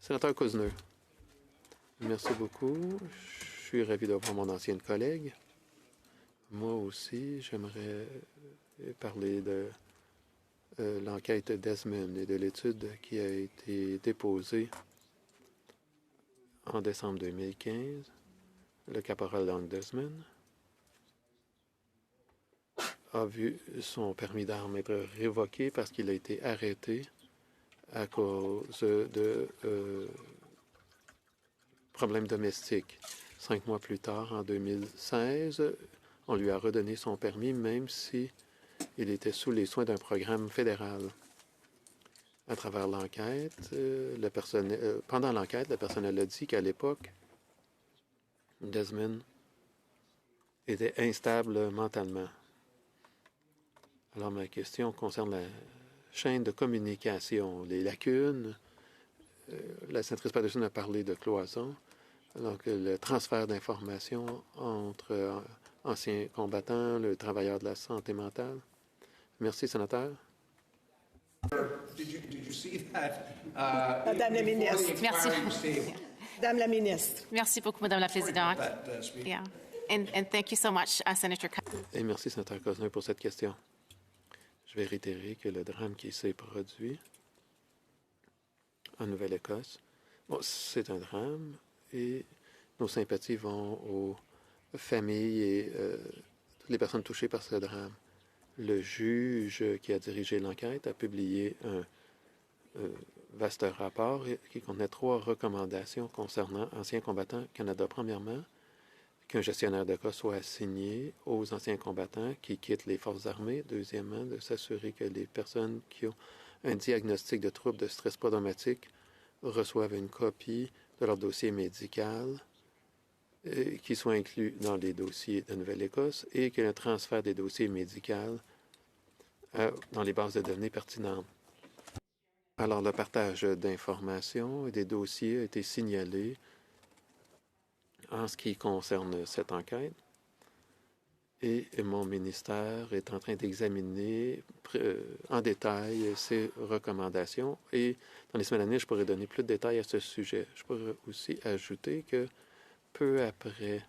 Sénateur Cousineau. Merci beaucoup. Je suis ravi de voir mon ancienne collègue. Moi aussi, j'aimerais parler de l'enquête Desmond et de l'étude qui a été déposée en décembre 2015. Le caporal Long Desmond a vu son permis d'armes être révoqué parce qu'il a été arrêté à cause de problèmes domestiques. 5 mois plus tard, en 2016, on lui a redonné son permis, même si il était sous les soins d'un programme fédéral. À travers l'enquête, pendant l'enquête, le personnel a dit qu'à l'époque, Desmond était instable mentalement. Alors, ma question concerne la chaîne de communication, les lacunes. La sénatrice Patterson a parlé de cloison. Donc, le transfert d'informations entre anciens combattants, le travailleur de la santé mentale. Merci, sénateur. Madame la ministre. Merci. Madame la ministre. Merci beaucoup, Madame la Présidente. Yeah. And thank you so much, Senator. Et merci, sénateur Cousineau, pour cette question. Je vais réitérer que le drame qui s'est produit en Nouvelle-Écosse, bon, c'est un drame et nos sympathies vont aux familles et toutes les personnes touchées par ce drame. Le juge qui a dirigé l'enquête a publié un vaste rapport qui contenait 3 recommandations concernant anciens combattants Canada. Premièrement, qu'un gestionnaire de cas soit assigné aux anciens combattants qui quittent les forces armées. Deuxièmement, de s'assurer que les personnes qui ont un diagnostic de trouble de stress post-traumatique reçoivent une copie de leur dossier médical qui soit inclus dans les dossiers de Nouvelle-Écosse et que le transfert des dossiers médicaux dans les bases de données pertinentes. Alors, le partage d'informations et des dossiers a été signalé en ce qui concerne cette enquête. Et mon ministère est en train d'examiner en détail ces recommandations. Et dans les semaines à venir, je pourrais donner plus de détails à ce sujet. Je pourrais aussi ajouter que peu après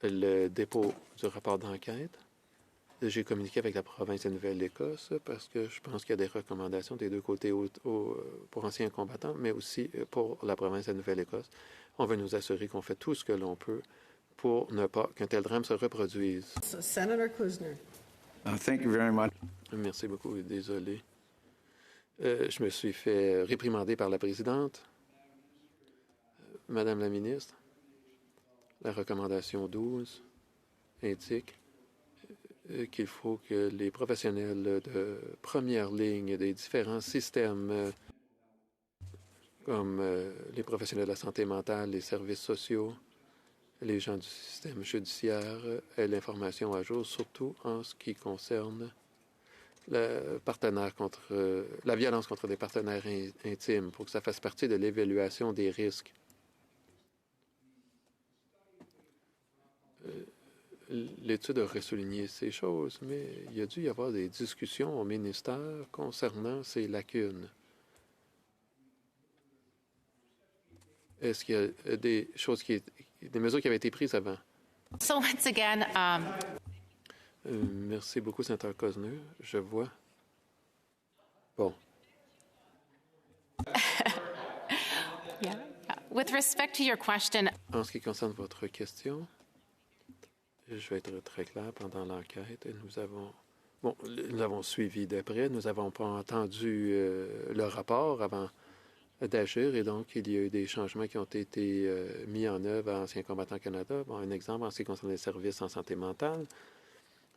le dépôt du rapport d'enquête, j'ai communiqué avec la province de Nouvelle-Écosse parce que je pense qu'il y a des recommandations des deux côtés pour anciens combattants, mais aussi pour la province de Nouvelle-Écosse. On veut nous assurer qu'on fait tout ce que l'on peut pour ne pas qu'un tel drame se reproduise. Senator Cousineau. Thank you very much. Merci beaucoup et désolé. Je me suis fait réprimander par la présidente. Madame la ministre, la recommandation 12 indique qu'il faut que les professionnels de première ligne des différents systèmes, comme les professionnels de la santé mentale, les services sociaux, les gens du système judiciaire, aient l'information à jour, surtout en ce qui concerne la violence contre des partenaires intimes, pour que ça fasse partie de l'évaluation des risques. L'étude aurait souligné ces choses, mais il a dû y avoir des discussions au ministère concernant ces lacunes. Est-ce qu'il y a des mesures qui avaient été prises avant? So once again, merci beaucoup, sénateur Cousineau. Je vois. Bon. yeah. With respect to your question, En ce qui concerne votre question, je vais être très clair. Pendant l'enquête, nous avons suivi de près. Nous n'avons pas entendu le rapport avant d'agir et donc il y a eu des changements qui ont été mis en œuvre à Anciens combattants Canada. Bon, un exemple en ce qui concerne les services en santé mentale.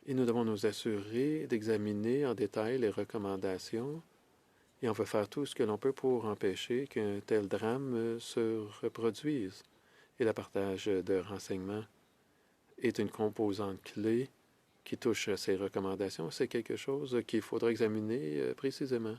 Et nous devons nous assurer d'examiner en détail les recommandations et on veut faire tout ce que l'on peut pour empêcher qu'un tel drame se reproduise. Et le partage de renseignements est une composante clé qui touche ces recommandations. C'est quelque chose qu'il faudra examiner précisément.